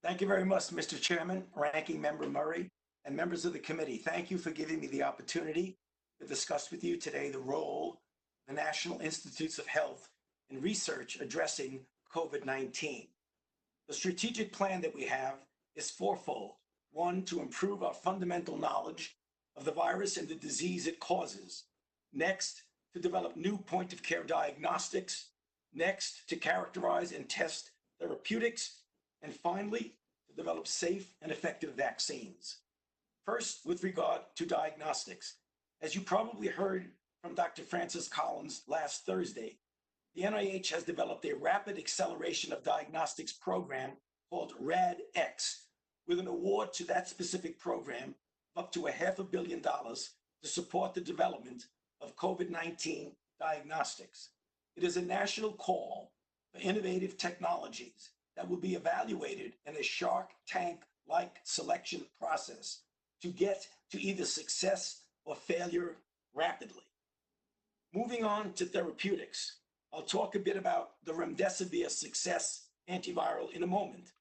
Thank you very much, Mr. Chairman, Ranking Member Murray, and members of the committee. Thank you for giving me the opportunity to discuss with you today the role of the National Institutes of Health in research addressing COVID-19. The strategic plan that we have is fourfold. One, to improve our fundamental knowledge of the virus and the disease it causes. Next, to develop new point-of-care diagnostics. Next, to characterize and test therapeutics. And finally, to develop safe and effective vaccines. First, with regard to diagnostics. As you probably heard from Dr. Francis Collins last Thursday, the NIH has developed a rapid acceleration of diagnostics program called RADx, with an award to that specific program of up to $500 million to support the development of COVID-19 diagnostics. It is a national call for innovative technologies that will be evaluated in a Shark Tank-like selection process to get to either success or failure rapidly. Moving on to therapeutics, I'll talk a bit about the remdesivir success antiviral in a moment,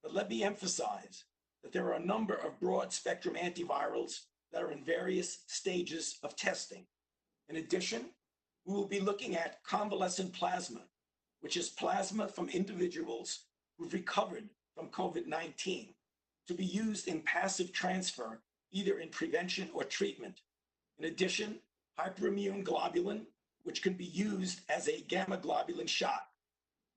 but let me emphasize that there are a number of broad-spectrum antivirals that are in various stages of testing. In addition, we will be looking at convalescent plasma, which is plasma from individuals who've recovered from COVID-19 to be used in passive transfer, either in prevention or treatment. In addition, hyperimmune globulin, which can be used as a gamma globulin shot.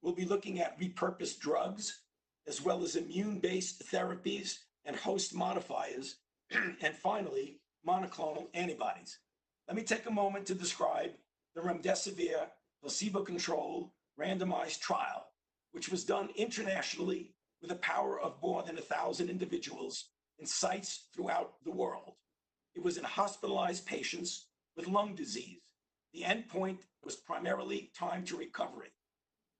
We'll be looking at repurposed drugs, as well as immune-based therapies and host modifiers, and finally, monoclonal antibodies. Let me take a moment to describe the remdesivir placebo-controlled randomized trial, which was done internationally with a power of more than 1,000 individuals in sites throughout the world. It was in hospitalized patients with lung disease. The endpoint was primarily time to recovery.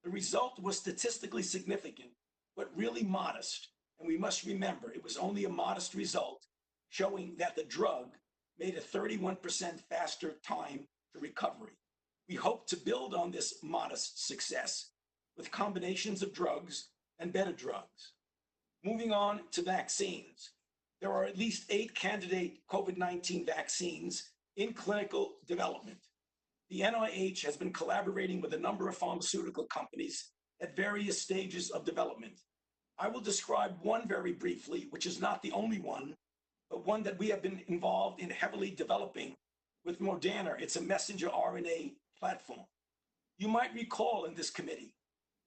The result was statistically significant, but really modest. And we must remember, it was only a modest result, showing that the drug made a 31% faster time to recovery. We hope to build on this modest success with combinations of drugs and better drugs. Moving on to vaccines. There are at least 8 candidate COVID-19 vaccines in clinical development. The NIH has been collaborating with a number of pharmaceutical companies at various stages of development. I will describe one very briefly, which is not the only one, but one that we have been involved in heavily developing with Moderna. It's a messenger RNA platform. You might recall in this committee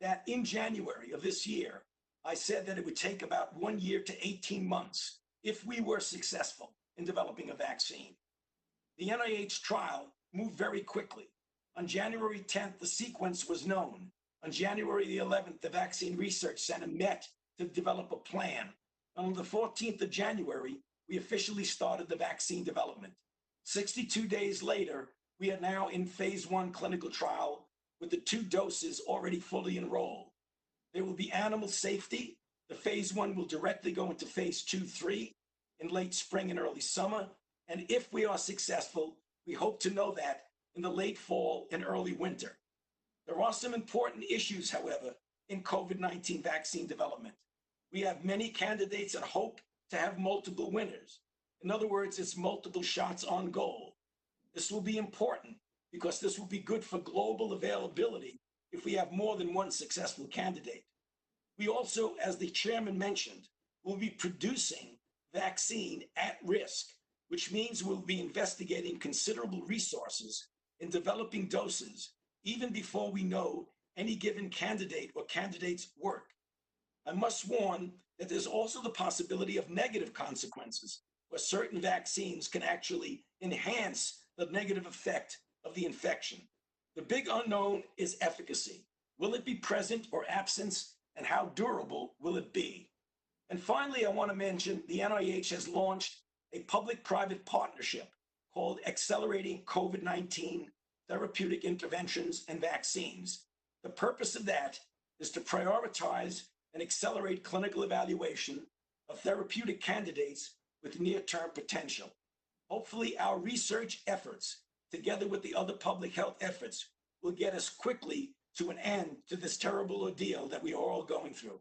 that in January of this year, I said that it would take about 1 year to 18 months if we were successful in developing a vaccine. The NIH trial moved very quickly. On January 10th, the sequence was known. On January the 11th, the Vaccine Research Center met to develop a plan. And on the 14th of January, we officially started the vaccine development. 62 days later, we are now in phase 1 clinical trial with the 2 doses already fully enrolled. There will be animal safety. The phase 1 will directly go into phase 2-3 in late spring and early summer. And if we are successful, we hope to know that in the late fall and early winter. There are some important issues, however, in COVID-19 vaccine development. We have many candidates and hope to have multiple winners. In other words, it's multiple shots on goal. This will be important because this will be good for global availability if we have more than one successful candidate. We also, as the chairman mentioned, will be producing vaccine at risk, which means we'll be investigating considerable resources in developing doses even before we know any given candidate or candidates work. I must warn that there's also the possibility of negative consequences, where certain vaccines can actually enhance the negative effect of the infection. The big unknown is efficacy. Will it be present or absent, and how durable will it be? And finally, I want to mention the NIH has launched a public-private partnership called Accelerating COVID-19 Therapeutic Interventions and Vaccines. The purpose of that is to prioritize and accelerate clinical evaluation of therapeutic candidates with near-term potential. Hopefully, our research efforts, together with the other public health efforts, will get us quickly to an end to this terrible ordeal that we are all going through.